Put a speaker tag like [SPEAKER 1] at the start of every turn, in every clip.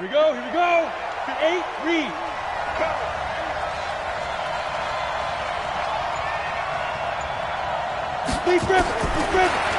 [SPEAKER 1] Here we go, here we go. 8, read.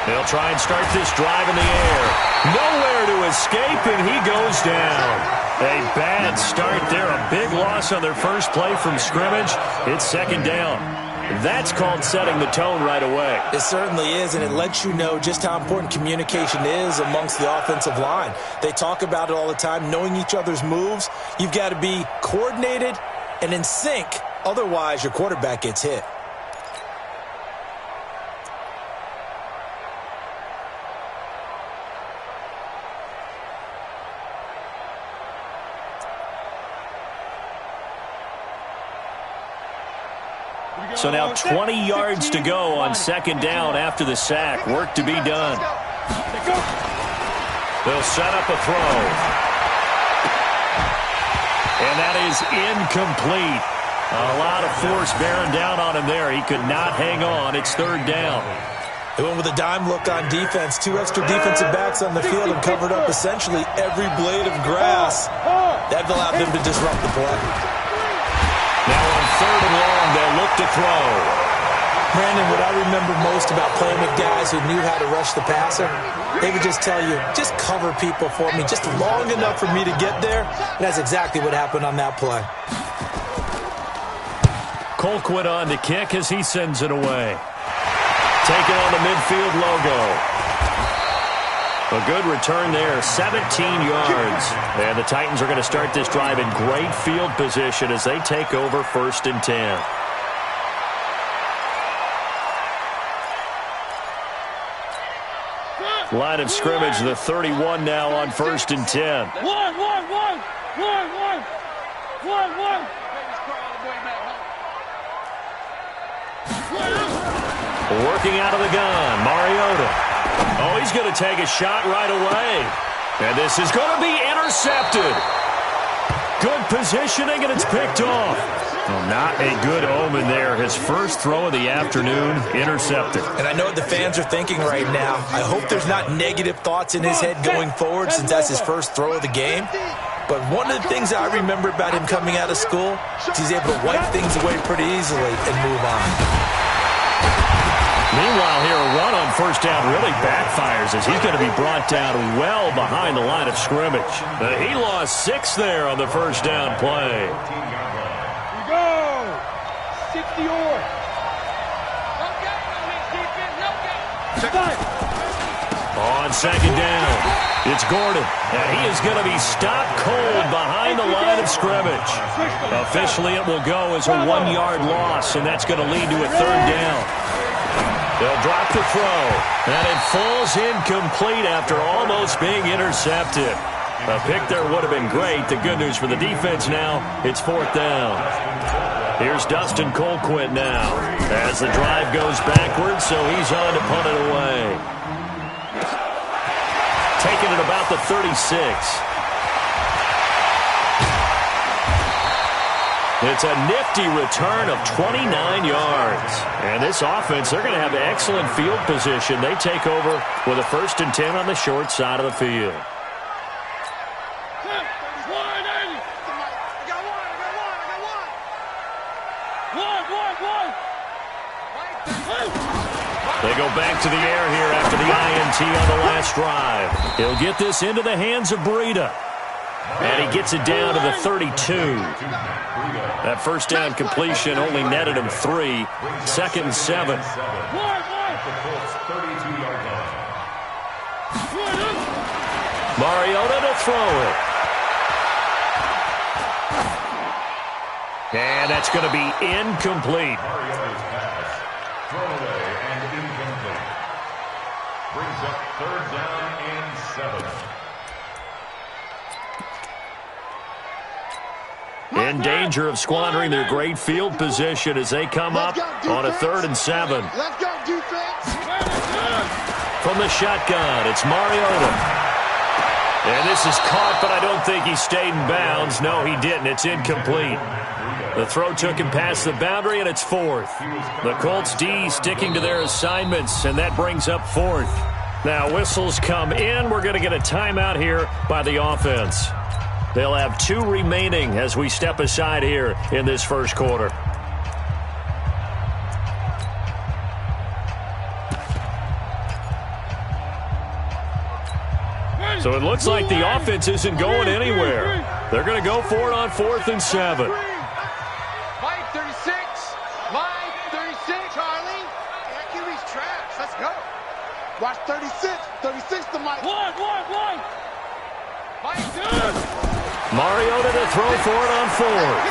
[SPEAKER 2] They'll try and start this drive in the air. Nowhere to escape, and he goes down. A bad start there. A big loss on their first play from scrimmage. It's second down. That's called setting the tone right away.
[SPEAKER 3] It certainly is, and it lets you know just how important communication is amongst the offensive line. They talk about it all the time, knowing each other's moves. You've got to be coordinated and in sync. Otherwise, your quarterback gets hit.
[SPEAKER 2] So now 20 yards to go on second down after the sack. Work to be done. They'll set up a throw. And that is incomplete. A lot of force bearing down on him there. He could not hang on. It's third down.
[SPEAKER 3] They went with a dime look on defense. 2 extra defensive backs on the field and covered up essentially every blade of grass. That allowed them to disrupt the play.
[SPEAKER 2] Now on third and long, they'll look to throw.
[SPEAKER 3] Brandon, what I remember most about playing with guys who knew how to rush the passer, they would just tell you, just cover people for me, just long enough for me to get there. And that's exactly what happened on that play.
[SPEAKER 2] Colquitt on to kick as he sends it away. Taking on the midfield logo. A good return there, 17 yards. And the Titans are going to start this drive in great field position as they take over 1st and 10. Line of scrimmage, the 31 now on 1st and 10. Working out of the gun, Mariota. Oh, he's going to take a shot right away. And this is going to be intercepted. Good positioning, and it's picked off. Well, not a good omen there. His first throw of the afternoon, intercepted.
[SPEAKER 3] And I know what the fans are thinking right now. I hope there's not negative thoughts in his head going forward since that's his first throw of the game. But one of the things I remember about him coming out of school is he's able to wipe things away pretty easily and move on.
[SPEAKER 2] Meanwhile, here, a run on first down really backfires as he's going to be brought down well behind the line of scrimmage. He lost 6 there on the first down play.
[SPEAKER 1] Here we go. 60-yard.
[SPEAKER 2] On second down, it's Gordon. And he is going to be stopped cold behind the line of scrimmage. Officially, it will go as a 1-yard loss, and that's going to lead to a third down. They'll drop the throw, and it falls incomplete after almost being intercepted. A pick there would have been great. The good news for the defense now, it's 4th down. Here's Dustin Colquitt now as the drive goes backwards, so he's on to punt it away. Taking it about the 36. It's a nifty return of 29 yards. And this offense, they're going to have excellent field position. They take over with a 1st and 10 on the short side of the field. They go back to the air here after the INT on the last drive. He'll get this into the hands of Breida. And he gets it down to the 32. That first down completion only netted him 3. 2nd and 7. Mariota to throw it. And that's going to be incomplete.
[SPEAKER 4] Throwaway and incomplete. Brings up 3rd down and 7.
[SPEAKER 2] In danger of squandering their great field position as they come up on a 3rd and 7.
[SPEAKER 1] Let's go, defense.
[SPEAKER 2] From the shotgun, it's Mariota. And this is caught, but I don't think he stayed in bounds. No, he didn't. It's incomplete. The throw took him past the boundary, and it's 4th. The Colts D sticking to their assignments, and that brings up 4th. Now, whistles come in. We're going to get a timeout here by the offense. They'll have 2 remaining as we step aside here in this first quarter. So it looks like the offense isn't going anywhere. They're going to go for it on 4th and 7.
[SPEAKER 1] Mike 36. Mike 36. Charlie. That QB's trash. Let's go. Watch 36. 36 to Mike. One. Mike, good.
[SPEAKER 2] Mariota to throw for it on 4th.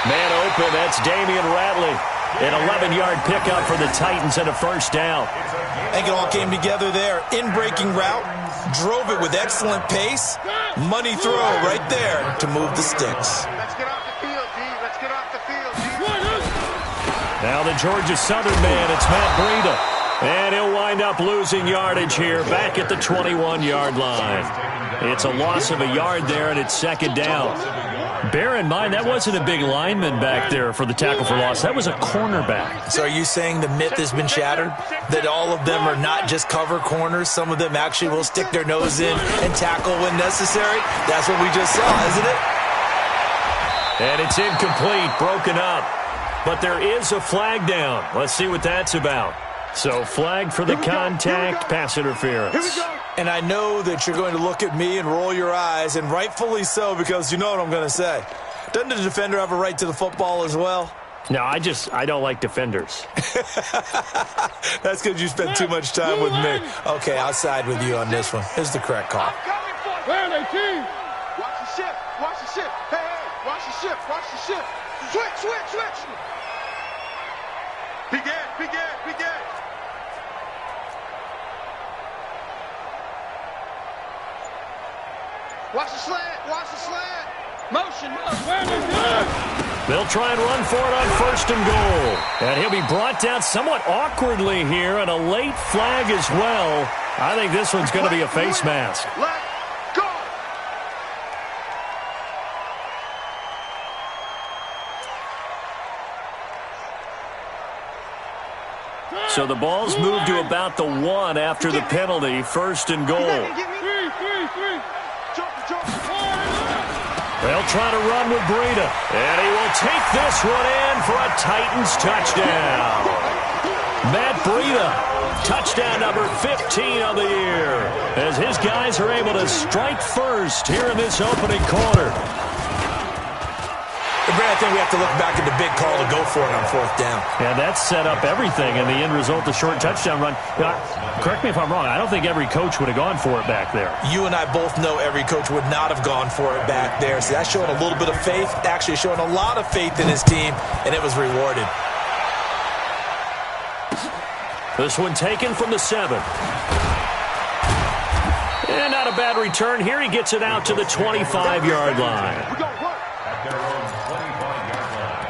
[SPEAKER 2] Man open, that's Damian Ratley. An 11-yard pickup for the Titans and a first down.
[SPEAKER 3] I think it all came together there. In-breaking route, drove it with excellent pace. Money throw right there to move the sticks.
[SPEAKER 1] Let's get off the field, G. Let's get off the field, G.
[SPEAKER 2] Now the Georgia Southern man, it's Matt Breida. And he'll wind up losing yardage here back at the 21-yard line. It's a loss of a yard there, and it's 2nd down. Bear in mind, that wasn't a big lineman back there for the tackle for loss. That was a cornerback.
[SPEAKER 3] So are you saying the myth has been shattered? That all of them are not just cover corners? Some of them actually will stick their nose in and tackle when necessary? That's what we just saw, isn't it?
[SPEAKER 2] And it's incomplete, broken up. But there is a flag down. Let's see what that's about. So flag for the contact, pass interference.
[SPEAKER 3] And I know that you're going to look at me and roll your eyes, and rightfully so, because you know what I'm going to say. Doesn't the defender have a right to the football as well?
[SPEAKER 2] No, I don't like defenders.
[SPEAKER 3] That's because you spend too much time with me. Okay, I'll side with you on this one. Here's the correct call.
[SPEAKER 1] Where are they, team? Watch the ship. Watch the ship. Hey, watch the ship. Watch the ship. Switch. Begin. Watch the slant. Motion. Where are they, good?
[SPEAKER 2] They'll try and run for it on 1st and goal. And he'll be brought down somewhat awkwardly here, and a late flag as well. I think this one's going to be a face mask.
[SPEAKER 1] Let go.
[SPEAKER 2] So the ball's moved to about the 1 after the penalty, 1st and goal.
[SPEAKER 1] Three.
[SPEAKER 2] They'll try to run with Breida, and he will take this one in for a Titans touchdown. Matt Breida, touchdown number 15 of the year, as his guys are able to strike first here in this opening quarter.
[SPEAKER 3] Brad, I think we have to look back at the big call to go for it on 4th down.
[SPEAKER 2] Yeah, that set up everything, and the end result, the short touchdown run. Correct me if I'm wrong, I don't think every coach would have gone for it back there.
[SPEAKER 3] You and I both know every coach would not have gone for it back there. So that's showing a little bit of faith, actually showing a lot of faith in his team, and it was rewarded.
[SPEAKER 2] This one taken from the 7. And not a bad return here. He gets it out to the 25-yard line.
[SPEAKER 4] At their own 25-yard line.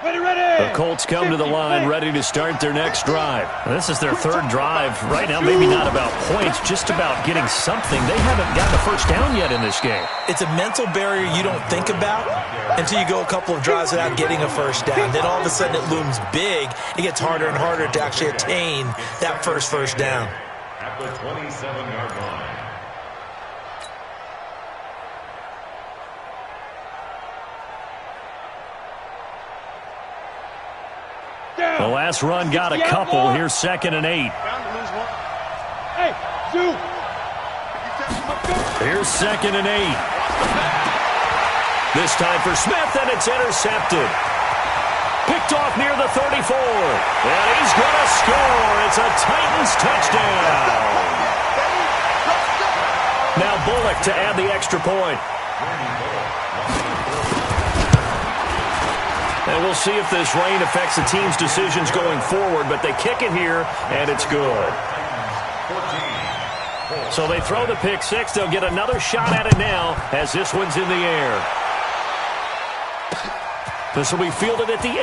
[SPEAKER 1] Ready.
[SPEAKER 2] The Colts come to the line ready to start their next drive. This is their 3rd drive. Right now, maybe not about points, just about getting something. They haven't gotten a first down yet in this game.
[SPEAKER 3] It's a mental barrier you don't think about until you go a couple of drives without getting a first down. Then all of a sudden it looms big. It gets harder and harder to actually attain that first down.
[SPEAKER 4] At the 27-yard line.
[SPEAKER 2] The last run got a couple. Here's 2nd and 8.
[SPEAKER 1] Hey, Zoo.
[SPEAKER 2] Here's 2nd and 8. This time for Smith, and it's intercepted. Picked off near the 34. And he's going to score. It's a Titans touchdown. Now Bullock to add the extra point. And we'll see if this rain affects the team's decisions going forward, but they kick it here, and it's good. So they throw the pick 6. They'll get another shot at it now as this one's in the air. This will be fielded at the 8.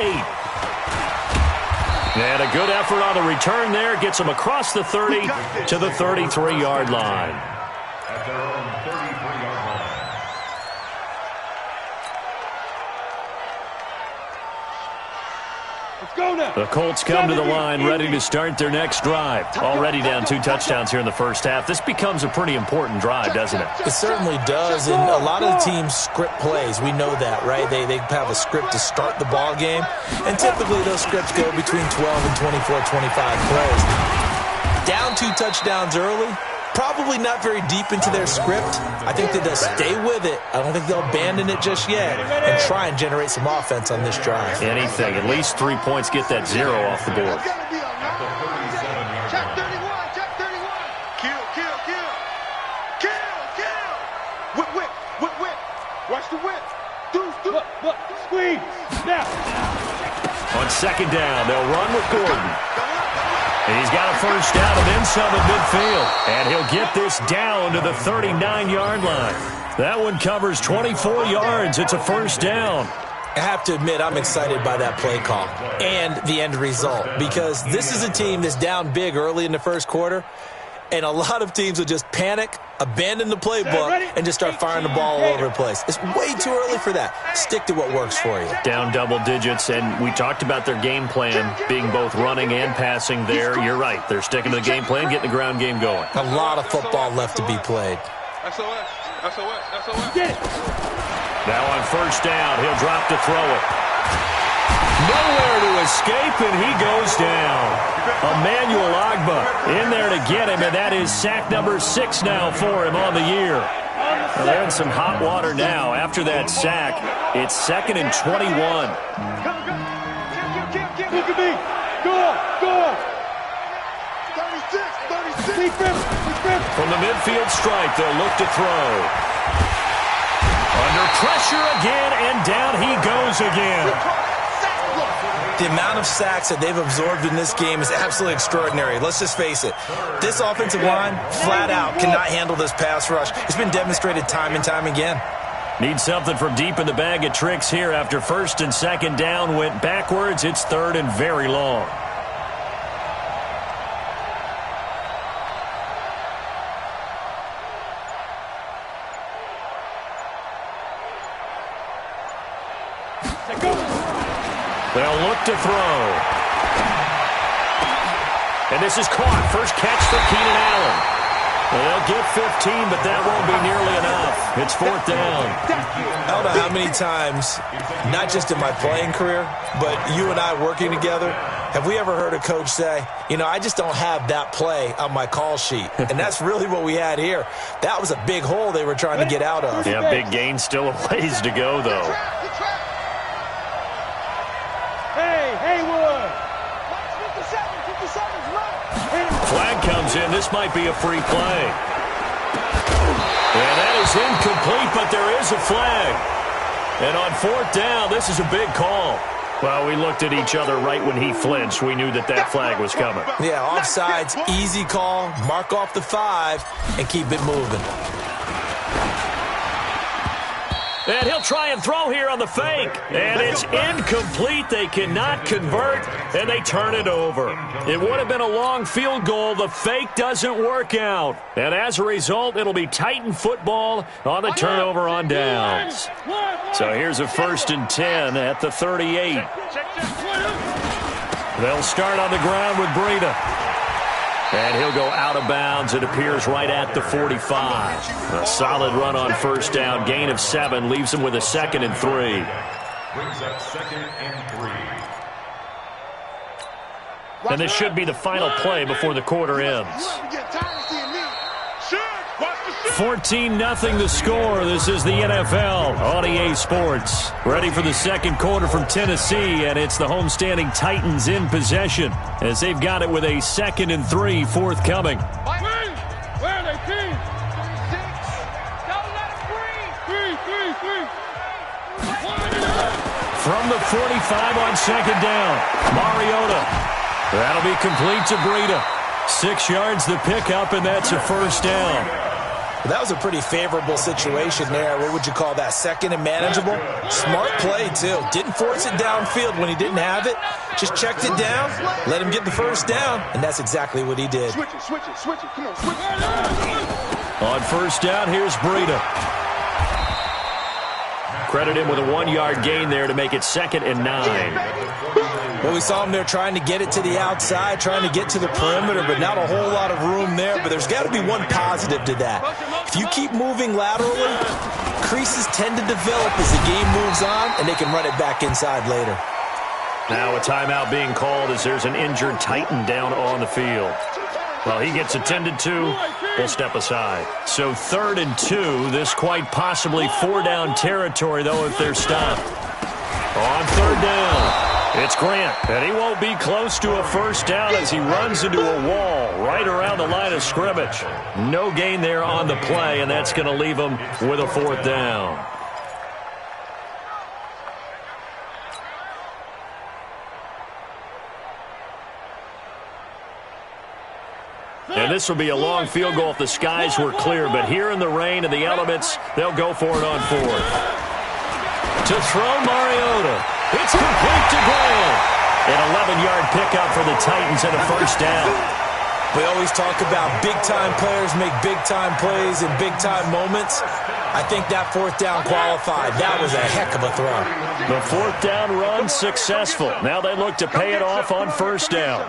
[SPEAKER 2] And a good effort on the return there. Gets them across the 30 to the 33-yard line.
[SPEAKER 4] At their own 33-yard line.
[SPEAKER 1] Let's go now.
[SPEAKER 2] The Colts come to the line ready to start their next drive. Already down 2 touchdowns here in the first half. This becomes a pretty important drive, doesn't it?
[SPEAKER 3] It certainly does, and a lot of the teams script plays. We know that, right? They have a script to start the ball game, and typically those scripts go between 12 and 24, 25 plays. Down 2 touchdowns early, probably not very deep into their script. I think that they'll stay with it. I don't think they'll abandon it just yet and try and generate some offense on this drive.
[SPEAKER 2] Anything. At least 3 points, get that 0 off the board.
[SPEAKER 1] Check 31, check 31. Kill, kill, kill. Kill, kill. Whip, whip, whip, whip. Watch the whip. Deuce, deuce. Look, squeeze. Now.
[SPEAKER 2] On second down, they'll run with Gordon. He's got a first down and then some at midfield. And he'll get this down to the 39-yard line. That one covers 24 yards. It's a first down.
[SPEAKER 3] I have to admit, I'm excited by that play call and the end result, because this is a team that's down big early in the first quarter, and a lot of teams will just panic, abandon the playbook, and just start firing the ball all over the place. It's way too early for that. Stick to what works for you.
[SPEAKER 2] Down double digits, and we talked about their game plan being both running and passing there. You're right. They're sticking to the game plan, getting the ground game going.
[SPEAKER 3] A lot of football left to be played.
[SPEAKER 1] SOS, SOS, SOS. Get it.
[SPEAKER 2] Now on first down, he'll drop to throw it. Nowhere to escape, and he goes down. Emmanuel Agba in there to get him, and that is sack number 6 now for him on the year. Well, they're in some hot water now. After that sack, it's 2nd and 21.
[SPEAKER 1] Look at me. Go on, go on. 36.
[SPEAKER 2] From the midfield stripe, they'll look to throw. Under pressure again, and down he goes again.
[SPEAKER 3] The amount of sacks that they've absorbed in this game is absolutely extraordinary. Let's just face it. This offensive line, flat out, cannot handle this pass rush. It's been demonstrated time and time again.
[SPEAKER 2] Need something from deep in the bag of tricks here after first and second down went backwards. It's 3rd and very long. They'll look to throw. And this is caught. First catch for Keenan Allen. Well, they'll get 15, but that won't be nearly enough. It's 4th down.
[SPEAKER 3] I don't know how many times, not just in my playing career, but you and I working together, have we ever heard a coach say, you know, I just don't have that play on my call sheet. And that's really what we had here. That was a big hole they were trying to get out of.
[SPEAKER 2] Yeah, big gain. Still a ways to go, though. Flag comes in. This might be a free play. And that is incomplete, but there is a flag. And on 4th down, this is a big call. Well, we looked at each other right when he flinched. We knew that that flag was coming.
[SPEAKER 3] Yeah, offsides, easy call. Mark off the 5 and keep it moving.
[SPEAKER 2] And he'll try and throw here on the fake. And it's incomplete. They cannot convert, and they turn it over. It would have been a long field goal. The fake doesn't work out. And as a result, it'll be Titan football on the turnover on downs. So here's a 1st and 10 at the 38. They'll start on the ground with Breida. And he'll go out of bounds. It appears right at the 45. A solid run on first down. Gain of 7 leaves him with a 2nd and 3.
[SPEAKER 4] Brings up 2nd and 3.
[SPEAKER 2] And this should be the final play before the quarter ends. 14-0 the score. This is the NFL on EA Sports. Ready for the second quarter from Tennessee, and it's the homestanding Titans in possession as they've got it with a 2nd and 3 forthcoming.
[SPEAKER 1] Where are they, team? 6. Don't let them breathe. 3.
[SPEAKER 2] From the 45 on second down, Mariota. That'll be complete to Breida. 6 yards the pickup, and that's a first down.
[SPEAKER 3] That was a pretty favorable situation there. What would you call that? 2nd and manageable? Smart play, too. Didn't force it downfield when he didn't have it. Just checked it down, let him get the first down, and that's exactly what he did.
[SPEAKER 1] Switch it. Come on, switch it.
[SPEAKER 2] On first down, here's Breida. Credit him with a 1-yard gain there to make it 2nd and 9.
[SPEAKER 3] Well, we saw him there trying to get it to the outside, trying to get to the perimeter, but not a whole lot of room there. But there's got to be one positive to that. If you keep moving laterally, creases tend to develop as the game moves on, and they can run it back inside later.
[SPEAKER 2] Now a timeout being called as there's an injured Titan down on the field. Well, he gets attended to. We'll step aside. So 3rd and 2. This quite possibly 4-down territory, though, if they're stopped. On 3rd down, it's Grant. And he won't be close to a first down as he runs into a wall right around the line of scrimmage. No gain there on the play, and that's going to leave him with a 4th down. And this will be a long field goal if the skies were clear. But here in the rain and the elements, they'll go for it on 4th. To throw Mariota. It's complete to Grant. An 11-yard pickup for the Titans and a first down.
[SPEAKER 3] We always talk about big-time players make big-time plays in big-time moments. I think that 4th down qualified. That was a heck of a throw.
[SPEAKER 2] The 4th down run successful. Now they look to pay it off on first down.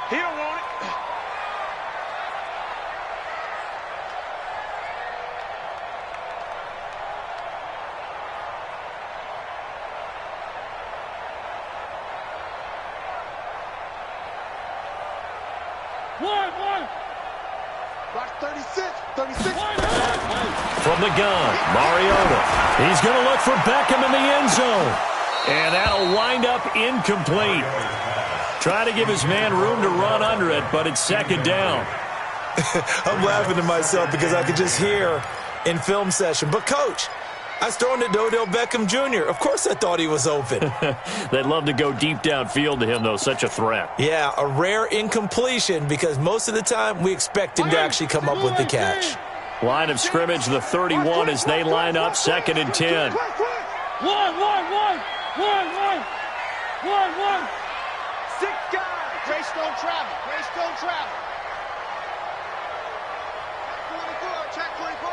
[SPEAKER 1] He don't want it. Watch 36. 36.
[SPEAKER 2] From the gun, Mariota. He's going to look for Beckham in the end zone. And that'll wind up incomplete. Trying to give his man room to run under it, but it's 2nd down.
[SPEAKER 3] I'm laughing to myself because I could just hear in film session. But, Coach, I was throwing to Odell Beckham Jr. Of course I thought he was open.
[SPEAKER 2] They'd love to go deep downfield to him, though. Such a threat.
[SPEAKER 3] Yeah, a rare incompletion because most of the time we expect him to actually come up with the catch.
[SPEAKER 2] Line of scrimmage, the 31 as they line up, 2nd and 10.
[SPEAKER 1] One. 6 guys. Grace don't travel. Grace don't travel. Check 24.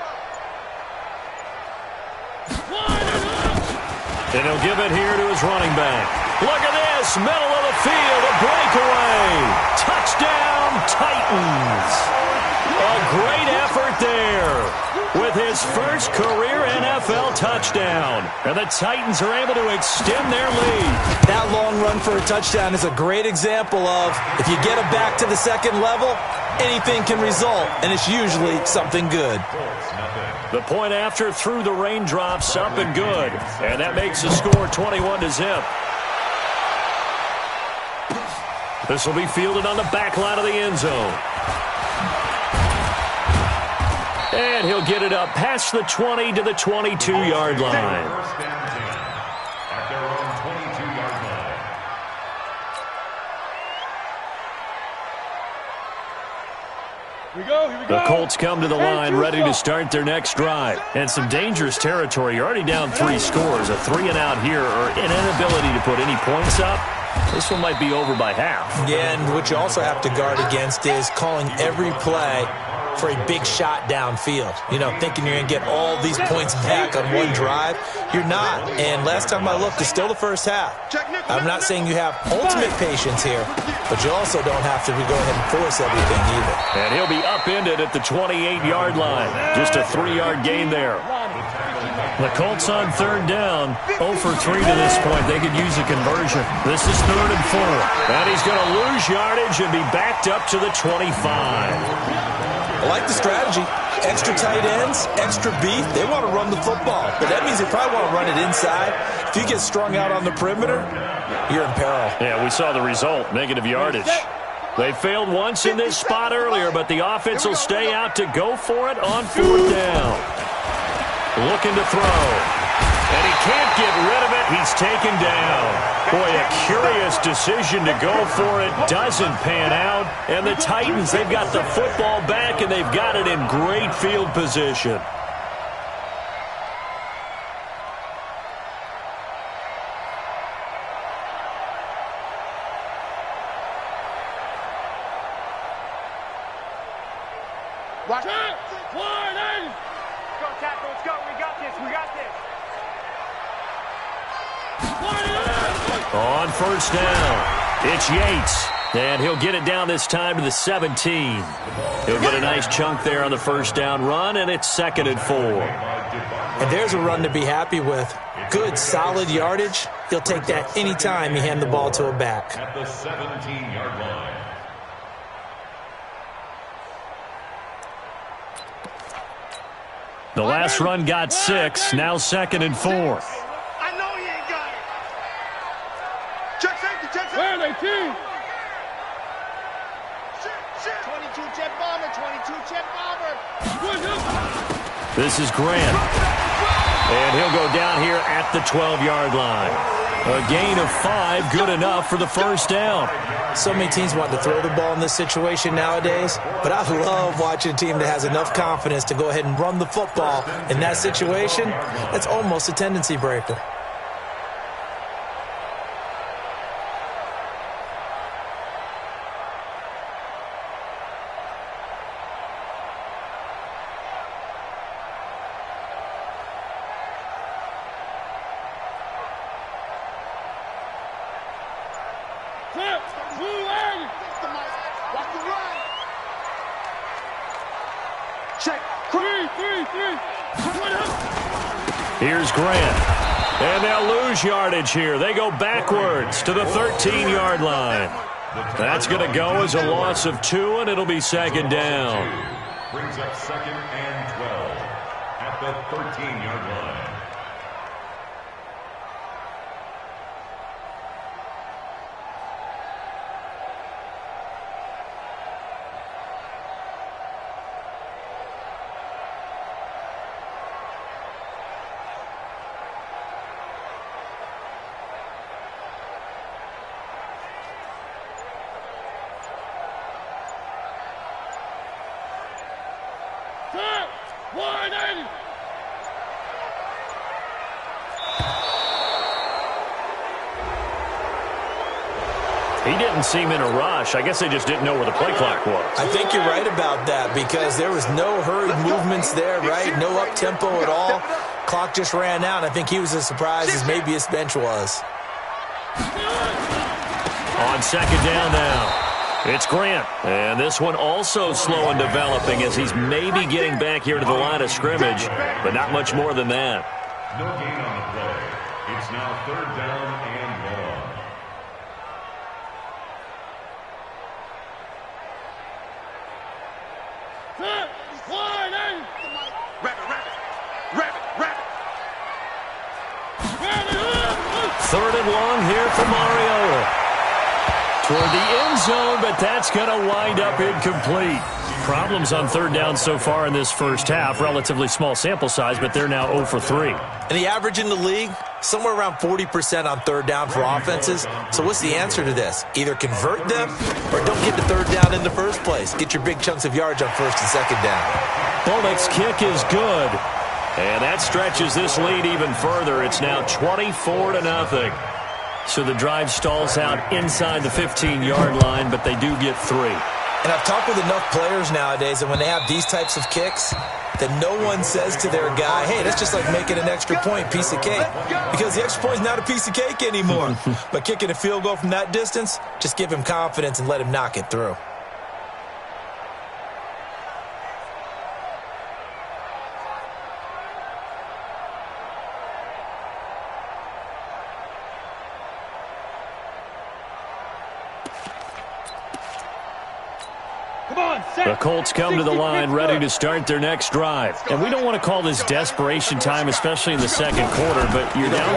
[SPEAKER 2] And he'll give it here to his running back. Look at this, middle of the field, a breakaway. Touchdown, Titans. A great effort there with his first career NFL touchdown. And the Titans are able to extend their lead.
[SPEAKER 3] That long run for a touchdown is a great example of if you get it back to the 2nd level, anything can result, and it's usually something good.
[SPEAKER 2] The point after through the raindrops, up and good. And that makes the score 21-0. This will be fielded on the back line of the end zone. And he'll get it up past the 20 to the 22-yard line.
[SPEAKER 4] First down 10 at their own 22-yard line.
[SPEAKER 1] Here we go.
[SPEAKER 2] The Colts come to the line ready to start their next drive. And some dangerous territory. You're already down 3 scores. A 3-and-out here or an inability to put any points up. This one might be over by half.
[SPEAKER 3] Yeah, and what you also have to guard against is calling every play for a big shot downfield. You know, thinking you're going to get all these points back on one drive. You're not. And last time I looked, it's still the first half. I'm not saying you have ultimate patience here, but you also don't have to go ahead and force everything either.
[SPEAKER 2] And he'll be upended at the 28-yard line. Just a 3-yard gain there. The Colts on 3rd down, 0 for 3 to this point. They could use a conversion. This is 3rd and 4. And he's going to lose yardage and be backed up to the 25.
[SPEAKER 3] I like the strategy. Extra tight ends, extra beef. They want to run the football, but that means they probably want to run it inside. If you get strung out on the perimeter, you're in peril.
[SPEAKER 2] Yeah, we saw the result, negative yardage. They failed once in this spot earlier, but the offense will stay out to go for it on 4th down. Looking to throw. And he can't get rid of it. He's taken down. Boy, a curious decision to go for it. Doesn't pan out. And the Titans, they've got the football back, and they've got it in great field position.
[SPEAKER 1] Watch. Go, tackle. Let's go. We got this.
[SPEAKER 2] On first down, it's Yates. And he'll get it down this time to the 17. He'll get a nice chunk there on the first down run, and it's 2nd and 4.
[SPEAKER 3] And there's a run to be happy with. Good, solid yardage. He'll take that anytime you hand the ball to a back.
[SPEAKER 4] At the 17-yard line.
[SPEAKER 2] The last run got 6, now 2nd and 4.
[SPEAKER 1] I know he ain't got it. Check safety, check safety. Where are they, team?
[SPEAKER 5] 22 jet bomber, 22 jet bomber.
[SPEAKER 2] This is Grant. And he'll go down here at the 12-yard line. A gain of 5, good enough for the first down.
[SPEAKER 3] So many teams want to throw the ball in this situation nowadays, but I love watching a team that has enough confidence to go ahead and run the football. In that situation, that's almost a tendency breaker.
[SPEAKER 2] Here's Grant. And they'll lose yardage here. They go backwards to the 13-yard line. That's going to go as a loss of 2, and it'll be 2nd down.
[SPEAKER 4] Brings up 2nd and 12 at the 13-yard line.
[SPEAKER 2] He didn't seem in a rush. I guess they just didn't know where the play clock was.
[SPEAKER 3] I think you're right about that because there was no hurried movements there, right? No up-tempo at all. Clock just ran out. I think he was as surprised as maybe his bench was.
[SPEAKER 2] On 2nd down now, it's Grant. And this one also slow in developing as he's maybe getting back here to the line of scrimmage, but not much more than that.
[SPEAKER 4] No gain on the play. It's now 3rd down and long.
[SPEAKER 2] Third and long here for Mariota. Toward the end zone, but that's going to wind up incomplete. Problems on 3rd down so far in this first half. Relatively small sample size, but they're now 0 for 3.
[SPEAKER 3] And the average in the league, somewhere around 40% on 3rd down for offenses. So what's the answer to this? Either convert them or don't get to 3rd down in the first place. Get your big chunks of yards on 1st and 2nd down.
[SPEAKER 2] Bullock's kick is good. And that stretches this lead even further. It's now 24-0. So the drive stalls out inside the 15-yard line, but they do get 3.
[SPEAKER 3] And I've talked with enough players nowadays that when they have these types of kicks, that no one says to their guy, hey, that's just like making an extra point, piece of cake. Because the extra point is not a piece of cake anymore. But kicking a field goal from that distance, just give him confidence and let him knock it through.
[SPEAKER 2] The Colts come to the line ready to start their next drive. And we don't want to call this desperation time, especially in the second quarter, but you're down.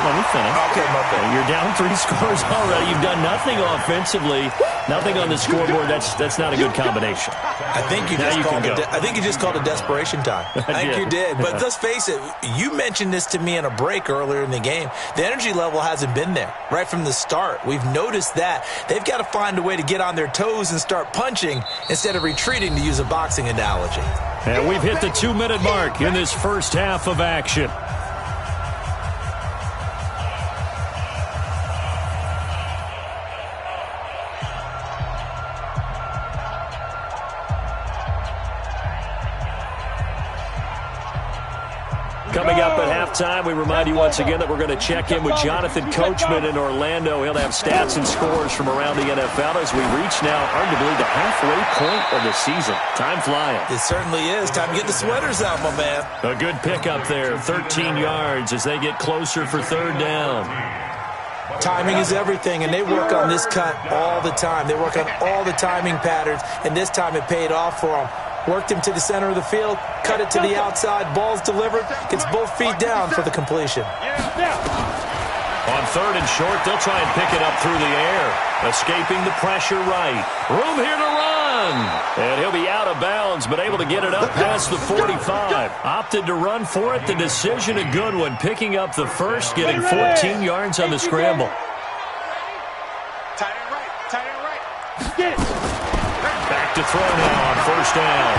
[SPEAKER 2] Let me finish.
[SPEAKER 3] Okay, my bad.
[SPEAKER 2] You're down 3 scores already. You've done nothing offensively, nothing on the scoreboard. That's not a good combination.
[SPEAKER 3] I think you just called it desperation time. I think you did. But let's face it, you mentioned this to me in a break earlier in the game. The energy level hasn't been there right from the start. We've noticed that. They've got to find a way to get on their toes and start punching instead of retreating, to use a boxing analogy.
[SPEAKER 2] And we've hit the 2-minute mark in this first half of action. Coming up at halftime, we remind you once again that we're going to check in with Jonathan Coachman in Orlando. He'll have stats and scores from around the NFL as we reach now, hard to believe, the halfway point of the season. Time flying.
[SPEAKER 3] It certainly is. Time to get the sweaters out, my man.
[SPEAKER 2] A good pickup there, 13 yards as they get closer for third down.
[SPEAKER 3] Timing is everything, and they work on this cut all the time. They work on all the timing patterns, and this time it paid off for them. Worked him to the center of the field, cut it to the outside, ball's delivered, gets both feet down for the completion.
[SPEAKER 2] On third and short, they'll try and pick it up through the air. Escaping the pressure right. Room here to run. And he'll be out of bounds, but able to get it up past the 45. Opted to run for it. The decision a good one. Picking up the first, getting 14 yards on the scramble.
[SPEAKER 1] Tight end right. Tight end right.
[SPEAKER 2] Back to throw now on first down.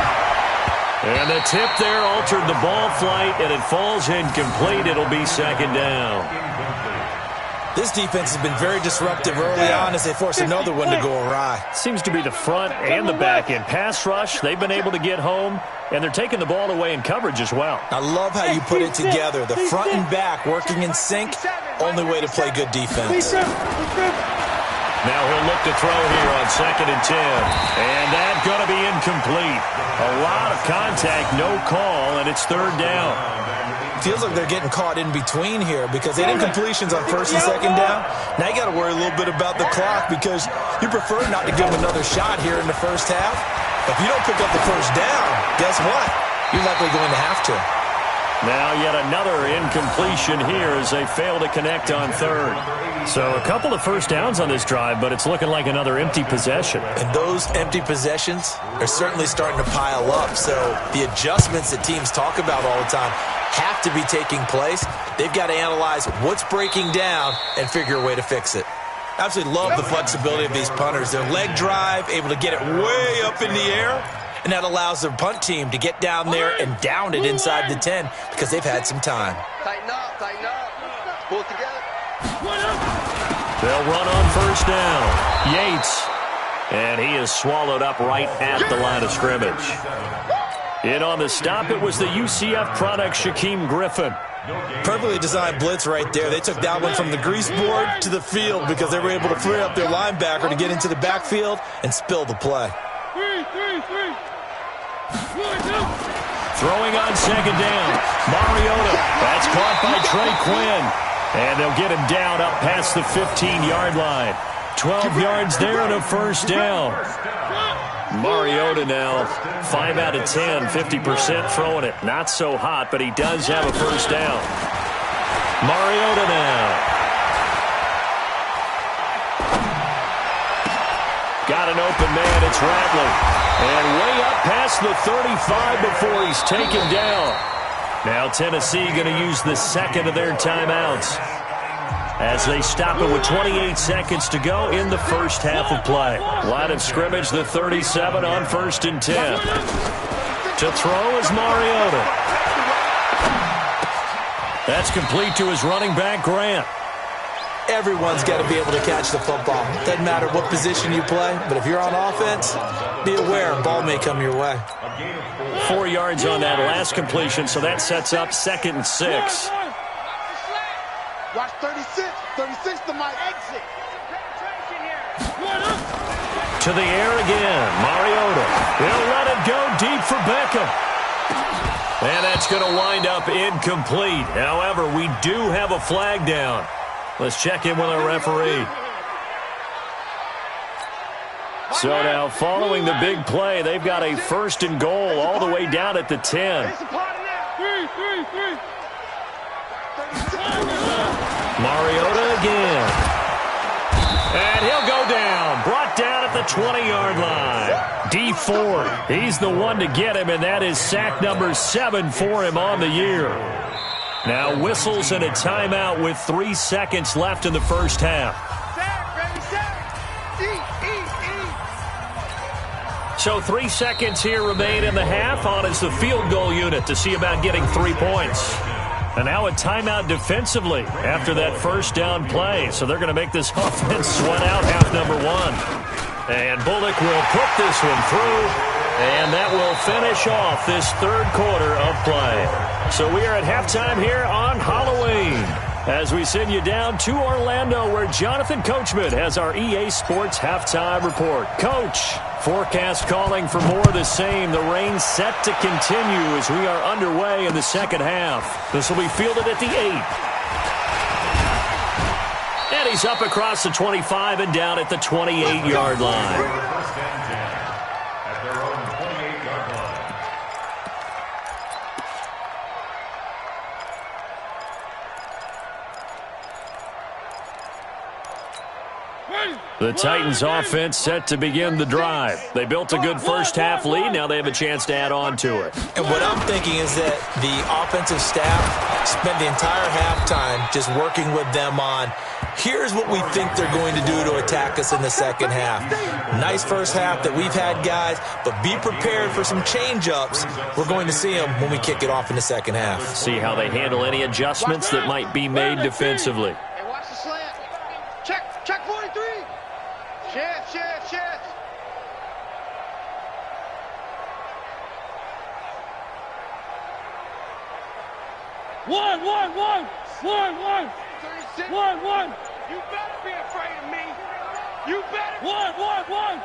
[SPEAKER 2] And the tip there altered the ball flight, and it falls incomplete. It'll be second down.
[SPEAKER 3] This defense has been very disruptive early on as they force another one to go awry.
[SPEAKER 2] Seems to be the front and the back end. Pass rush, they've been able to get home, and they're taking the ball away in coverage as well.
[SPEAKER 3] I love how you put it together. The front and back working in sync, only way to play good defense.
[SPEAKER 2] Now he'll look to throw here on 2nd and 10. And that's going to be incomplete. A lot of contact, no call, and it's third down.
[SPEAKER 3] Feels like they're getting caught in between here because they did completions on first and second down. Now you got to worry a little bit about the clock because you prefer not to give them another shot here in the first half. If you don't pick up the first down, guess what? You're likely going to have to.
[SPEAKER 2] Now yet another incompletion here as they fail to connect on third. So a couple of first downs on this drive, but it's looking like another empty possession.
[SPEAKER 3] And those empty possessions are certainly starting to pile up. So the adjustments that teams talk about all the time have to be taking place. They've got to analyze what's breaking down and figure a way to fix it. Absolutely love the flexibility of these punters. Their leg drive, able to get it way up in the air, and that allows their punt team to get down there and down it inside the 10 because they've had some time.
[SPEAKER 1] Tighten up, tighten up. Pull it together.
[SPEAKER 2] They'll run on first down. Yates. And he is swallowed up right at the line of scrimmage. In on the stop, it was the UCF product, Shaquem Griffin.
[SPEAKER 3] Perfectly designed blitz right there. They took that one from the grease board to the field because they were able to free up their linebacker to get into the backfield and spill the play.
[SPEAKER 2] Throwing on second down. Mariota. That's caught by Trey Quinn. And they'll get him down up past the 15-yard line. 12 yards there and a first down. Mariota now 5 out of 10, 50% throwing it. Not so hot, but he does have a first down. Mariota now. Got an open man, it's Rattler. And way up past the 35 before he's taken down. Now Tennessee going to use the second of their timeouts as they stop it with 28 seconds to go in the first half of play. Line of scrimmage, the 37 on 1st and 10. To throw is Mariota. That's complete to his running back, Grant.
[SPEAKER 3] Everyone's got to be able to catch the football. Doesn't matter what position you play, but if you're on offense, be aware, ball may come your way.
[SPEAKER 2] 4 yards on that last completion, so that sets up 2nd and 6.
[SPEAKER 1] Watch 36. 36 to my exit.
[SPEAKER 2] To the air again. Mariota. He'll let it go deep for Beckham. And that's going to wind up incomplete. However, we do have a flag down. Let's check in with our referee. So now, following the big play, they've got a 1st and goal all the way down at the 10. Mariota again. And he'll go down. Brought down at the 20-yard line. D Ford, he's the one to get him, and that is sack number 7 for him on the year. Now whistles and a timeout with 3 seconds left in the first half. So 3 seconds here remain in the half. On is the field goal unit to see about getting 3 points. And now a timeout defensively after that first down play. So they're going to make this offense sweat out half number 1. And Bullock will put this one through. And that will finish off this third quarter of play. So we are at halftime here on Halloween as we send you down to Orlando where Jonathan Coachman has our EA Sports halftime report. Coach, forecast calling for more of the same. The rain set to continue as we are underway in the second half. This will be fielded at the 8. And he's up across the 25 and down at the 28-yard line. The Titans offense set to begin the drive. They built a good first half lead. Now they have a chance to add on to it.
[SPEAKER 3] And what I'm thinking is that the offensive staff spent the entire halftime just working with them on, here's what we think they're going to do to attack us in the second half. Nice first half that we've had, guys, but be prepared for some change-ups. We're going to see them when we kick it off in the second half.
[SPEAKER 2] See how they handle any adjustments that might be made defensively.
[SPEAKER 5] Hey, watch the slant. Check 43. Shift. One. 36. One. You better be afraid of me. You better. One.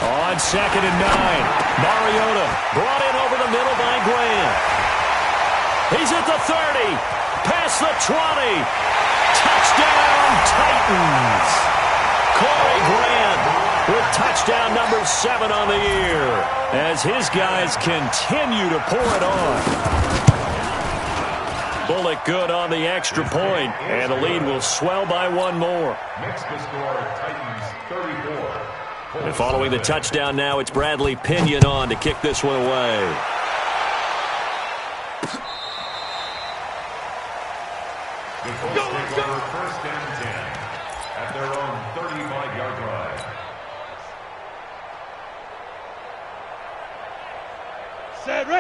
[SPEAKER 2] On 2nd and 9, Mariota brought in over the middle by Grant. He's at the 30, past the 20. Touchdown, Titans. Corey Grant with touchdown number 7 on the year as his guys continue to pour it on. Bullock good on the extra point, and the lead will swell by one more.
[SPEAKER 4] Makes the score Titans 34.
[SPEAKER 2] And following the touchdown now, it's Bradley Pinion on to kick this one away.
[SPEAKER 4] The Colts take over 1st and 10 at their own 35-yard line.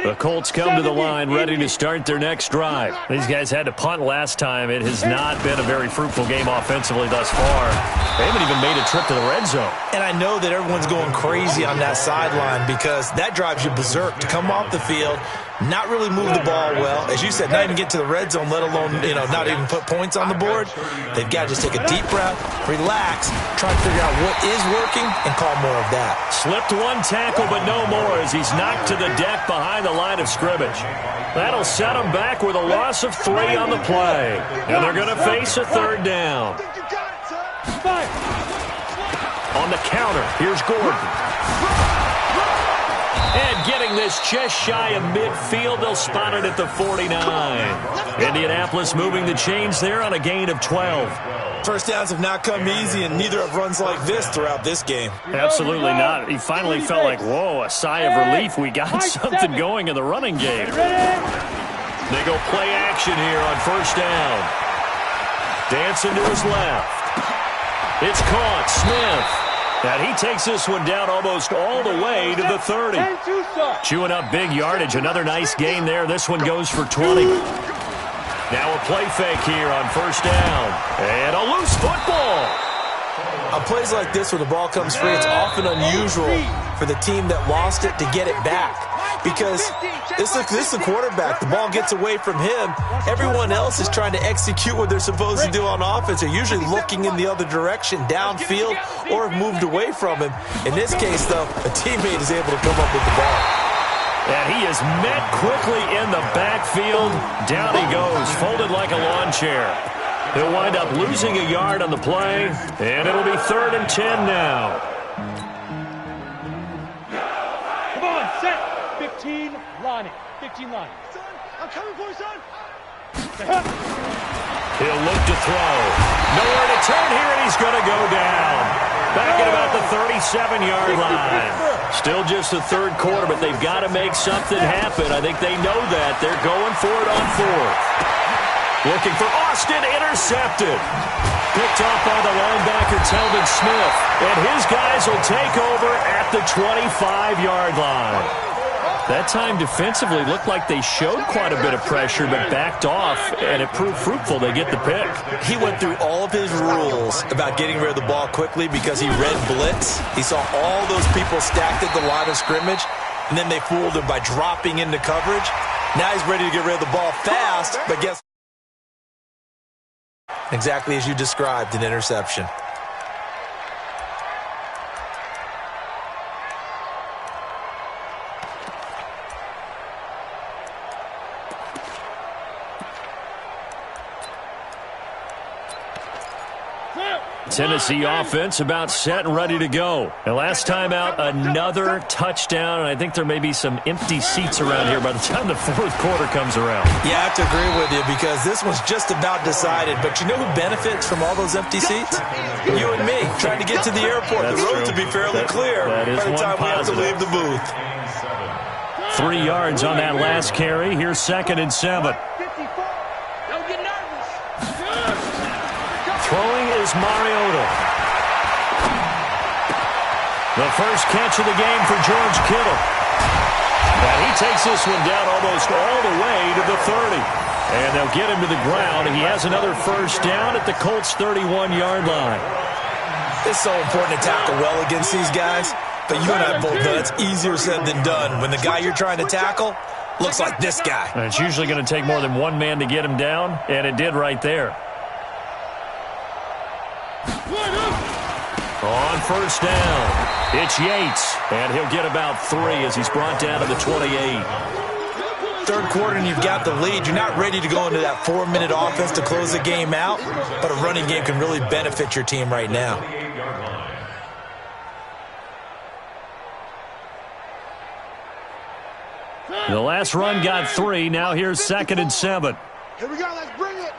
[SPEAKER 2] The Colts come to the line ready to start their next drive. These guys had to punt last time. It has not been a very fruitful game offensively thus far. They haven't even made a trip to the red zone.
[SPEAKER 3] And I know that everyone's going crazy on that sideline because that drives you berserk to come off the field, not really move the ball well. As you said, not even get to the red zone, let alone, not even put points on the board. They've got to just take a deep breath, relax, try to figure out what is working, and call more of that.
[SPEAKER 2] Slipped one tackle, but no more as he's knocked to the deck behind the line of scrimmage. That'll set him back with a loss of 3 on the play. And they're going to face a 3rd down. On the counter, here's Gordon. And getting this just shy of midfield, they'll spot it at the 49. Indianapolis moving the chains there on a gain of 12.
[SPEAKER 3] First downs have not come easy, and neither have runs like this throughout this game.
[SPEAKER 2] Absolutely not. He finally felt like, whoa, a sigh of relief. We got something going in the running game. They go play action here on 1st down. Dancing to his left. It's caught. Smith. And he takes this one down almost all the way to the 30. Chewing up big yardage. Another nice gain there. This one goes for 20. Now a play fake here on 1st down. And a loose football.
[SPEAKER 3] On plays like this where the ball comes free, it's often unusual for the team that lost it to get it back. Because this is the quarterback. The ball gets away from him. Everyone else is trying to execute what they're supposed to do on offense. They're usually looking in the other direction, downfield, or have moved away from him. In this case, though, a teammate is able to come up with the ball.
[SPEAKER 2] And he is met quickly in the backfield. Down he goes, folded like a lawn chair. He'll wind up losing a yard on the play, and it'll be 3rd and 10 now.
[SPEAKER 6] Come on, set. 15 line. Son, I'm coming for you, son.
[SPEAKER 2] He'll look to throw. Nowhere to turn here, and he's going to go down. Back at about the 37-yard line. Still just the 3rd quarter, but they've got to make something happen. I think they know that. They're going for it on 4th. Looking for Austin, intercepted. Picked off by the linebacker, Telvin Smith. And his guys will take over at the 25-yard line. That time defensively looked like they showed quite a bit of pressure but backed off, and it proved fruitful. They get the pick.
[SPEAKER 3] He went through all of his rules about getting rid of the ball quickly because he read blitz. He saw all those people stacked at the line of scrimmage, and then they fooled him by dropping into coverage. Now he's ready to get rid of the ball fast, but guess exactly as you described, an interception.
[SPEAKER 2] Tennessee offense about set and ready to go. And last time out, another touchdown, and I think there may be some empty seats around here by the time the fourth quarter comes around.
[SPEAKER 3] Yeah, I have to agree with you because this one's just about decided. But you know who benefits from all those empty seats? You and me, trying to get to the airport.
[SPEAKER 2] That's
[SPEAKER 3] the road
[SPEAKER 2] true.
[SPEAKER 3] to be fairly clear
[SPEAKER 2] by the time we have to leave
[SPEAKER 3] the booth.
[SPEAKER 2] 3 yards on that last carry. Here's 2nd and 7.
[SPEAKER 5] Don't get nervous.
[SPEAKER 2] Throwing is Mariota. The first catch of the game for George Kittle. And he takes this one down almost all the way to the 30. And they'll get him to the ground. He has another first down at the Colts' 31-yard line.
[SPEAKER 3] It's so important to tackle well against these guys. But you and I both know it's easier said than done when the guy you're trying to tackle looks like this guy.
[SPEAKER 2] And it's usually going to take more than one man to get him down, and it did right there. On first down, it's Yates, and he'll get about 3 as he's brought down to the 28.
[SPEAKER 3] Third quarter and you've got the lead. You're not ready to go into that 4-minute offense to close the game out, but a running game can really benefit your team right now.
[SPEAKER 2] The last run got 3. Now here's 2nd and 7.
[SPEAKER 1] Here we go. Let's bring it.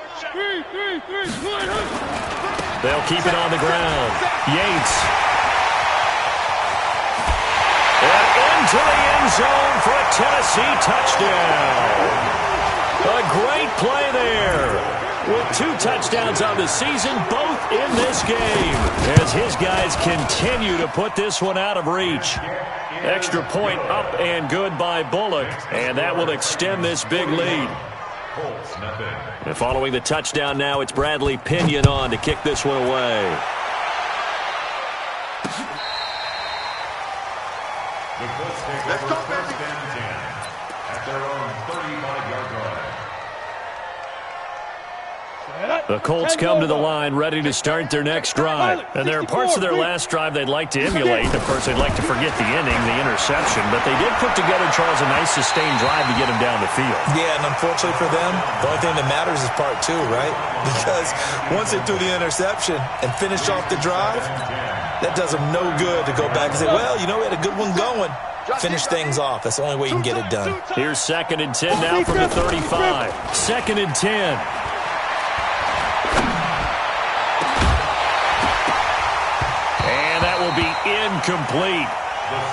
[SPEAKER 2] They'll keep it on the ground. Yates. And into the end zone for a Tennessee touchdown. A great play there. With 2 touchdowns on the season, both in this game. As his guys continue to put this one out of reach. Extra point up and good by Bullock. And that will extend this big lead. And following the touchdown now, it's Bradley Pinion on to kick this one away.
[SPEAKER 4] The Colts take over first and 10 at their own 35-yard line.
[SPEAKER 2] The Colts come to the line ready to start their next drive. And there are parts of their last drive they'd like to emulate. Of course, they'd like to forget the inning, the interception. But they did put together, Charles, a nice sustained drive to get him down the field.
[SPEAKER 3] Yeah, and unfortunately for them, the only thing that matters is part 2, right? Because once they threw the interception and finished off the drive, that does them no good to go back and say, well, you know, we had a good one going. Finish things off. That's the only way you can get it done.
[SPEAKER 2] Here's 2nd and 10 now from the 35. 2nd and 10. Will be incomplete.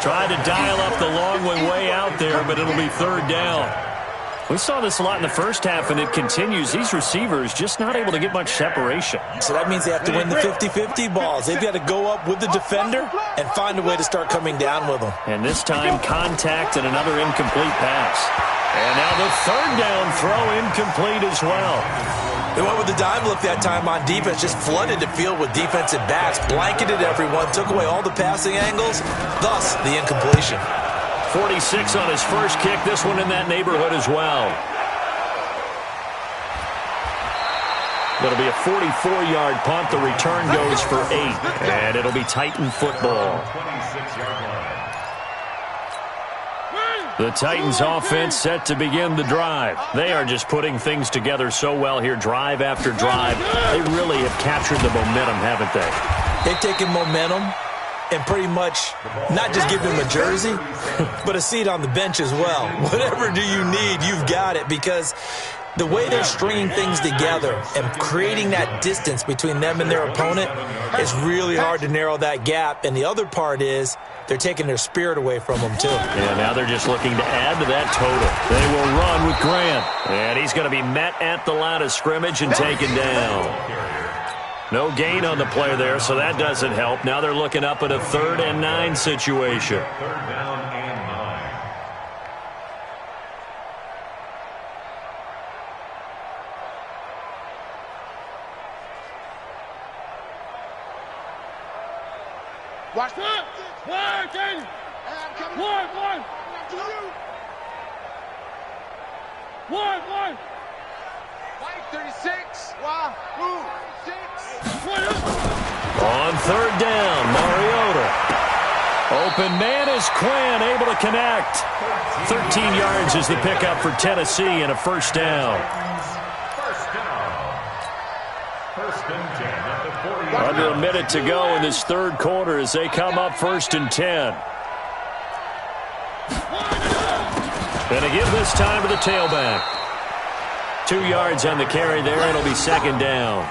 [SPEAKER 2] Tried to dial up the long one way out there, but it'll be 3rd down. We saw this a lot in the first half, and it continues. These receivers just not able to get much separation.
[SPEAKER 3] So that means they have to win the 50-50 balls. They've got to go up with the defender and find a way to start coming down with them.
[SPEAKER 2] And this time, contact and another incomplete pass. And now the 3rd down throw incomplete as well.
[SPEAKER 3] They went with the dime look that time on defense, just flooded the field with defensive backs, blanketed everyone, took away all the passing angles, thus the incompletion.
[SPEAKER 2] 46 on his first kick, this one in that neighborhood as well. It'll be a 44-yard punt. The return goes for 8, and it'll be Titan football. The Titans offense set to begin the drive. They are just putting things together so well here, drive after drive. They really have captured the momentum, haven't they?
[SPEAKER 3] They've taken momentum and pretty much not just give them a jersey, but a seat on the bench as well. Whatever do you need, you've got it, because the way they're stringing things together and creating that distance between them and their opponent is really hard to narrow that gap. And the other part is they're taking their spirit away from them, too.
[SPEAKER 2] Yeah, now they're just looking to add to that total. They will run with Grant. And he's going to be met at the line of scrimmage and taken down. No gain on the play there, so that doesn't help. Now they're looking up at a 3rd and 9 situation.
[SPEAKER 4] 3rd down and 9.
[SPEAKER 1] Watch that.
[SPEAKER 5] One.
[SPEAKER 1] Mike, 36. Wow. 6.
[SPEAKER 2] On third down, Mariota. Open man is Quinn, able to connect. 13 yards is the pickup for Tennessee and a first down.
[SPEAKER 4] First and 10 at the 40.
[SPEAKER 2] Under a minute to go in this third quarter as they come up first and 10. And they give this time to the tailback. 2 yards on the carry there. It'll be second down.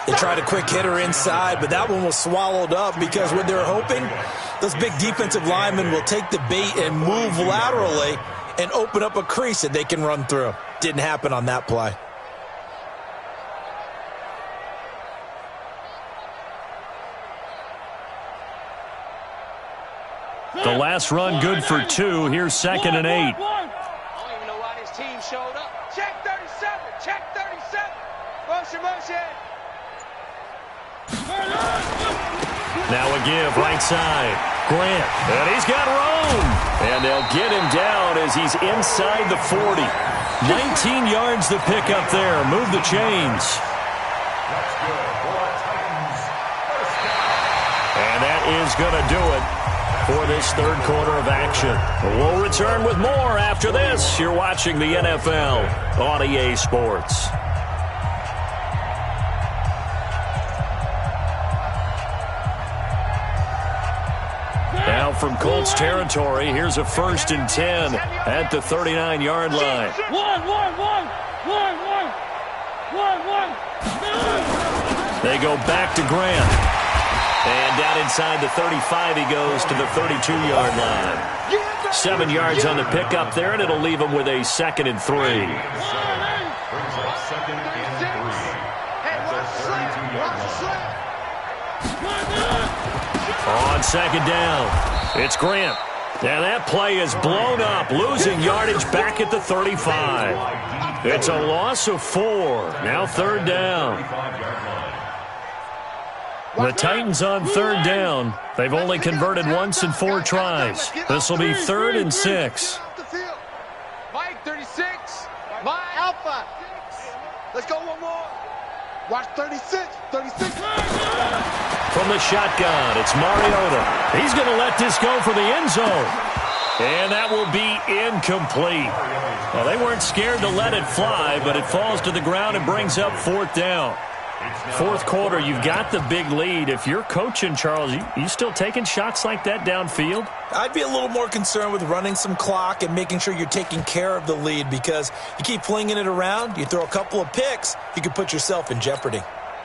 [SPEAKER 3] They tried a quick hitter inside, but that one was swallowed up because what they're hoping, those big defensive linemen will take the bait and move laterally and open up a crease that they can run through. Didn't happen on that play.
[SPEAKER 2] The last run good for 2. Here's second and 8.
[SPEAKER 5] I don't even know why this team showed up. Check 37. Check 37. Motion.
[SPEAKER 2] Now a give right side. Grant. And he's got room. And they'll get him down as he's inside the 40. 19 yards the pickup there. Move the chains.
[SPEAKER 4] That's good for Titans. First down.
[SPEAKER 2] And that is going to do it for this third quarter of action. We'll return with more after this. You're watching the NFL on EA Sports. Now from Colts territory, here's a first and 10 at the 39-yard line.
[SPEAKER 5] One.
[SPEAKER 2] They go back to Grant. And down inside the 35, he goes to the 32-yard line. 7 yards on the pickup there, and it'll leave him with a second and 3.
[SPEAKER 4] Brings up second and 3 at the 32-yard line.
[SPEAKER 2] On second down, it's Grant. And that play is blown up, losing yardage back at the 35. It's a loss of 4. Now third down. The Titans on third down. They've only converted once in 4 tries. This will be 3rd and 6.
[SPEAKER 1] Mike, 36. Mike. Alpha. Let's go one more. Watch 36. 36.
[SPEAKER 2] From the shotgun, it's Mariota. He's going to let this go for the end zone. And that will be incomplete. Well, they weren't scared to let it fly, but it falls to the ground and brings up 4th down. Fourth quarter, you've got the big lead. If you're coaching, Charles, you still taking shots like that downfield?
[SPEAKER 3] I'd be a little more concerned with running some clock and making sure you're taking care of the lead because you keep flinging it around, you throw a couple of picks, you could put yourself in jeopardy.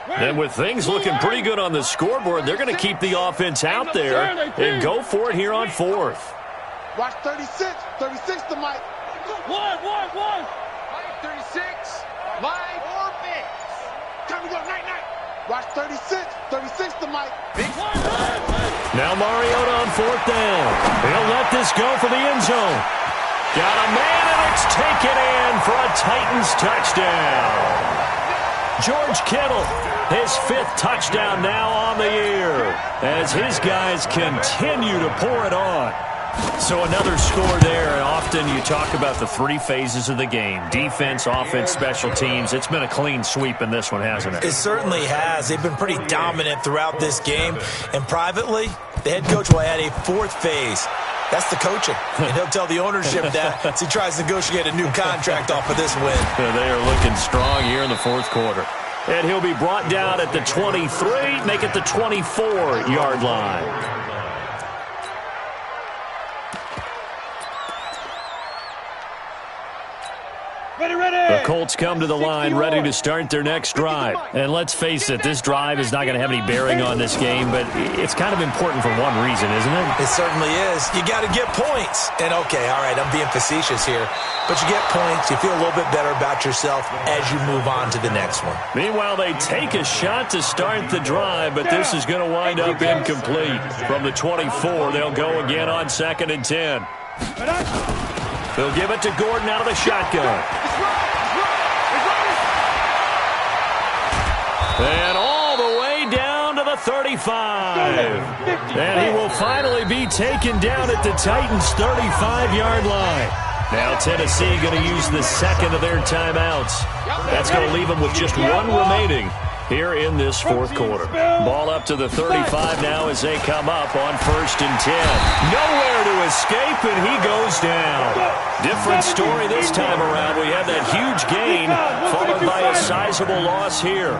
[SPEAKER 2] And with things looking pretty good on the scoreboard, they're going to keep the offense out there and go for it here on 4th.
[SPEAKER 1] Watch 36. 36 to Mike.
[SPEAKER 5] One.
[SPEAKER 1] Mike, 36. Mike. Orbit. Time to go. Night. Watch 36. 36 to Mike.
[SPEAKER 2] Now Mariota on 4th down. He'll let this go for the end zone. Got a man, and it's taken in for a Titans touchdown. George Kittle, his 5th touchdown now on the year as his guys continue to pour it on. So another score there, and often you talk about the 3 phases of the game. Defense, offense, special teams. It's been a clean sweep in this one, hasn't it?
[SPEAKER 3] It certainly has. They've been pretty dominant throughout this game. And privately, the head coach will add a 4th phase. That's the coaching. And he'll tell the ownership that as he tries to negotiate a new contract off of this win.
[SPEAKER 2] They are looking strong here in the 4th quarter. And he'll be brought down at the 23, make it the 24-yard line. The Colts come to the line ready to start their next drive. And let's face it, this drive is not going to have any bearing on this game, but it's kind of important for one reason, isn't it?
[SPEAKER 3] It certainly is. You got to get points. And okay, all right, I'm being facetious here. But you get points, you feel a little bit better about yourself as you move on to the next one.
[SPEAKER 2] Meanwhile, they take a shot to start the drive, but this is going to wind up incomplete. From the 24, they'll go again on 2nd and 10. They'll give it to Gordon out of the shotgun. And all the way down to the 35. And he will finally be taken down at the Titans' 35-yard line. Now Tennessee going to use the second of their timeouts. That's going to leave them with just one remaining here in this fourth quarter. Ball up to the 35 now as they come up on 1st and 10. Nowhere to escape, and he goes down. Different story this time around. We have that huge gain followed by a sizable loss here.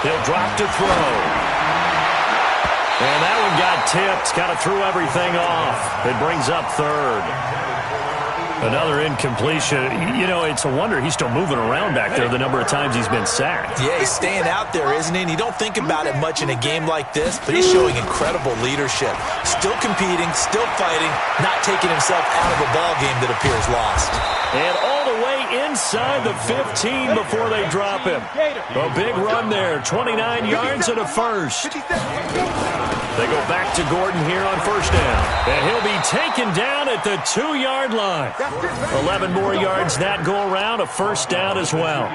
[SPEAKER 2] He'll drop to throw. And that one got tipped, kind of threw everything off. It brings up 3rd. Another incompletion. You know, it's a wonder he's still moving around back there the number of times he's been sacked.
[SPEAKER 3] Yeah, he's staying out there, isn't he? And you don't think about it much in a game like this, but he's showing incredible leadership. Still competing, still fighting, not taking himself out of a ball game that appears lost.
[SPEAKER 2] And all the way inside the 15 before they drop him. A big run there, 29 yards and a first. They go back to Gordon here on 1st down. And he'll be taken down at the 2-yard line. 11 more yards that go around, a 1st down as well.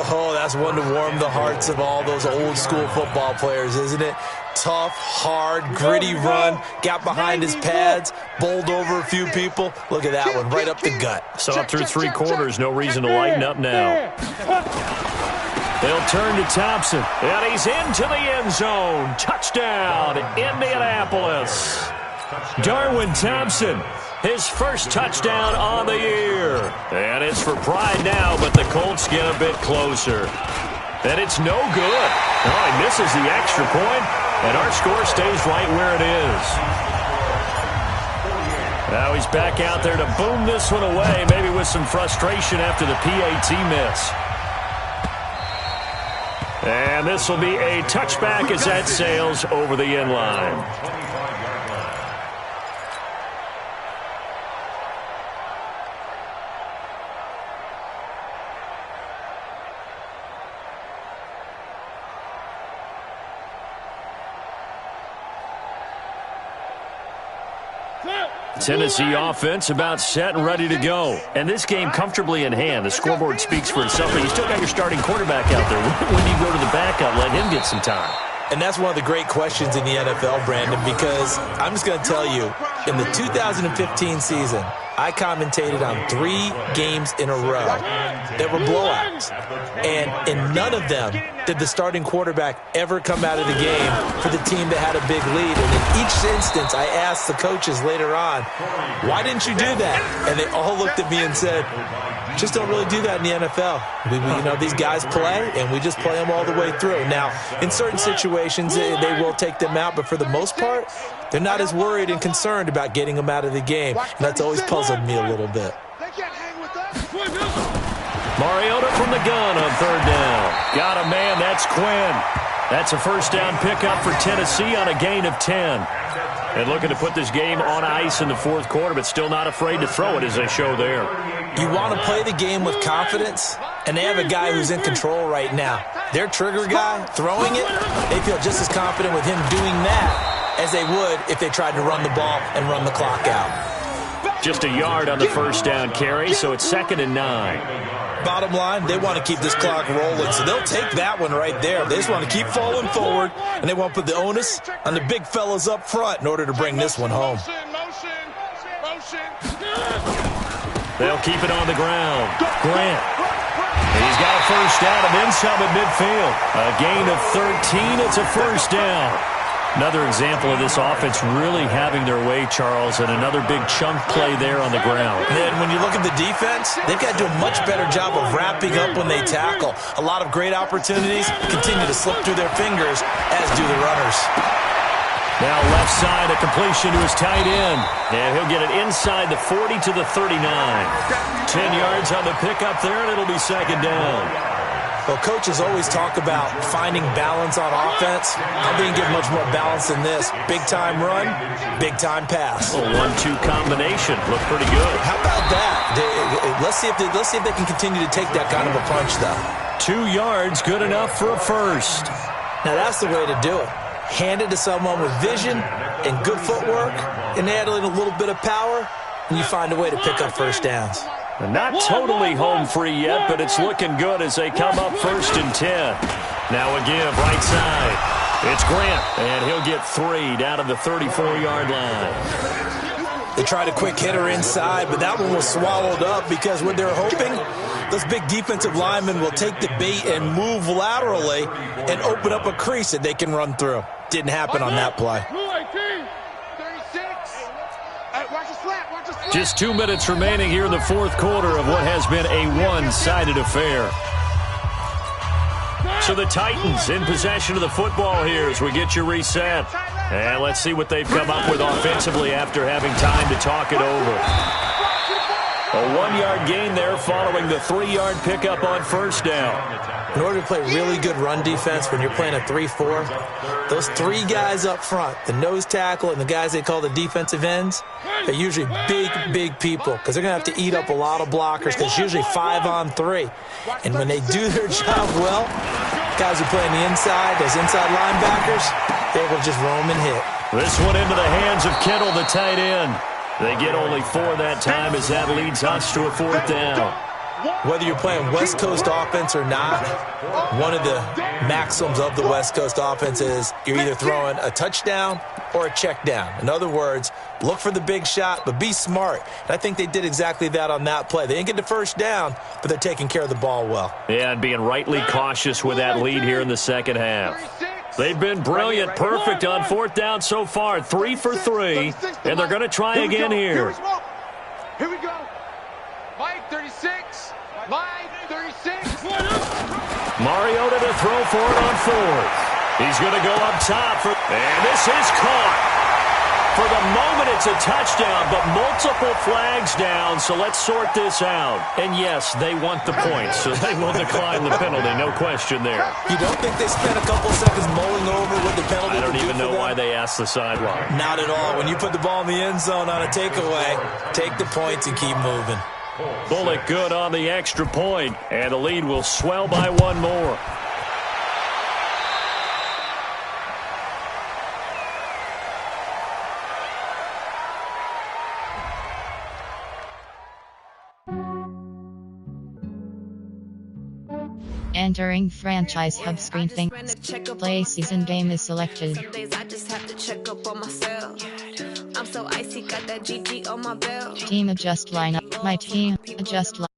[SPEAKER 3] Oh, that's one to warm the hearts of all those old-school football players, isn't it? Tough, hard, gritty run, got behind his pads, bowled over a few people. Look at that one, right up the gut.
[SPEAKER 2] So up through 3 quarters, no reason to lighten up now. They'll turn to Thompson, and he's into the end zone. Touchdown, Indianapolis. Darwin Thompson, his first touchdown on the year. And it's for pride now, but the Colts get a bit closer. And it's no good. Oh, he misses the extra point, and our score stays right where it is. Now he's back out there to boom this one away, maybe with some frustration after the PAT miss. And this will be a touchback as that sails over the end line. Tennessee offense about set and ready to go. And this game comfortably in hand. The scoreboard speaks for itself, but you still got your starting quarterback out there. When do you go to the backup, let him get some time?
[SPEAKER 3] And that's one of the great questions in the NFL, Brandon, because I'm just going to tell you, in the 2015 season, I commentated on 3 games in a row that were blowouts. And in none of them did the starting quarterback ever come out of the game for the team that had a big lead. And in each instance, I asked the coaches later on, why didn't you do that? And they all looked at me and said, just don't really do that in the NFL. You know, these guys play, and we just play them all the way through. Now, in certain situations, they will take them out, but for the most part, they're not as worried and concerned about getting them out of the game. And that's always puzzled me a little bit.
[SPEAKER 2] Mariota from the gun on 3rd down. Got a man, that's Quinn. That's a 1st down pickup for Tennessee on a gain of 10. And looking to put this game on ice in the 4th quarter, but still not afraid to throw it as they show there.
[SPEAKER 3] You want to play the game with confidence, and they have a guy who's in control right now. Their trigger guy, throwing it, they feel just as confident with him doing that as they would if they tried to run the ball and run the clock out.
[SPEAKER 2] Just a yard on the 1st down carry, so it's 2nd and 9.
[SPEAKER 3] Bottom line, they want to keep this clock rolling, so they'll take that one right there. They just want to keep falling forward, and they want to put the onus on the big fellas up front in order to bring this one home.
[SPEAKER 2] They'll keep it on the ground. Grant. He's got a 1st down and then some at midfield. A gain of 13. It's a 1st down. Another example of this offense really having their way, Charles, and another big chunk play there on the ground.
[SPEAKER 3] And then when you look at the defense, they've got to do a much better job of wrapping up when they tackle. A lot of great opportunities continue to slip through their fingers, as do the runners.
[SPEAKER 2] Now left side, a completion to his tight end. And he'll get it inside the 40 to the 39. 10 yards on the pickup there, and it'll be 2nd down.
[SPEAKER 3] Well, coaches always talk about finding balance on offense. I'm being given much more balance than this. Big-time run, big-time pass.
[SPEAKER 2] A 1-2 combination. Looked pretty good.
[SPEAKER 3] How about that? Let's see if they can continue to take that kind of a punch, though.
[SPEAKER 2] 2 yards, good enough for a 1st.
[SPEAKER 3] Now, that's the way to do it. Hand it to someone with vision and good footwork, and add in a little bit of power, and you find a way to pick up 1st downs.
[SPEAKER 2] Not totally home free yet, but it's looking good as they come up 1st and 10. Now a give, right side. It's Grant, and he'll get 3 down to the 34-yard line.
[SPEAKER 3] They tried a quick hitter inside, but that one was swallowed up because what they're hoping, those big defensive linemen will take the bait and move laterally and open up a crease that they can run through. Didn't happen on that play.
[SPEAKER 2] Just 2 minutes remaining here in the fourth quarter of what has been a one-sided affair. So the Titans in possession of the football here as we get you reset. And let's see what they've come up with offensively after having time to talk it over. A 1-yard gain there following the 3-yard pickup on first down.
[SPEAKER 3] In order to play really good run defense when you're playing a 3-4, those 3 guys up front, the nose tackle and the guys they call the defensive ends, they're usually big people because they're going to have to eat up a lot of blockers because it's usually 5 on 3. And when they do their job well, guys who play on the inside, those inside linebackers, they're able to just roam and hit.
[SPEAKER 2] This one into the hands of Kittle, the tight end. They get only 4 that time as that leads us to a 4th down.
[SPEAKER 3] Whether you're playing West Coast offense or not, one of the maxims of the West Coast offense is you're either throwing a touchdown or a check down. In other words, look for the big shot, but be smart. And I think they did exactly that on that play. They didn't get the first down, but they're taking care of the ball well.
[SPEAKER 2] Yeah, and being rightly cautious with that lead here in the second half. They've been brilliant, perfect on 4th down so far, 3 for 3, and they're going to try again here.
[SPEAKER 1] Here we go. Mike 36. Mike 36.
[SPEAKER 2] Mariota to throw for it on 4th. He's going to go up top, and this is caught. For the moment, it's a touchdown, but multiple flags down, so let's sort this out. And yes, they want the points, so they will decline the penalty, no question there.
[SPEAKER 3] You don't think they spent a couple seconds mulling over what the penalty
[SPEAKER 2] I don't even know why they asked the sideline.
[SPEAKER 3] Not at all. When you put the ball in the end zone on a takeaway, take the points and keep moving.
[SPEAKER 2] Bullock good on the extra point, and the lead will swell by 1 more.
[SPEAKER 7] Entering franchise hub screen thing. Play season game is selected. Team adjust lineup. My team adjust lineup.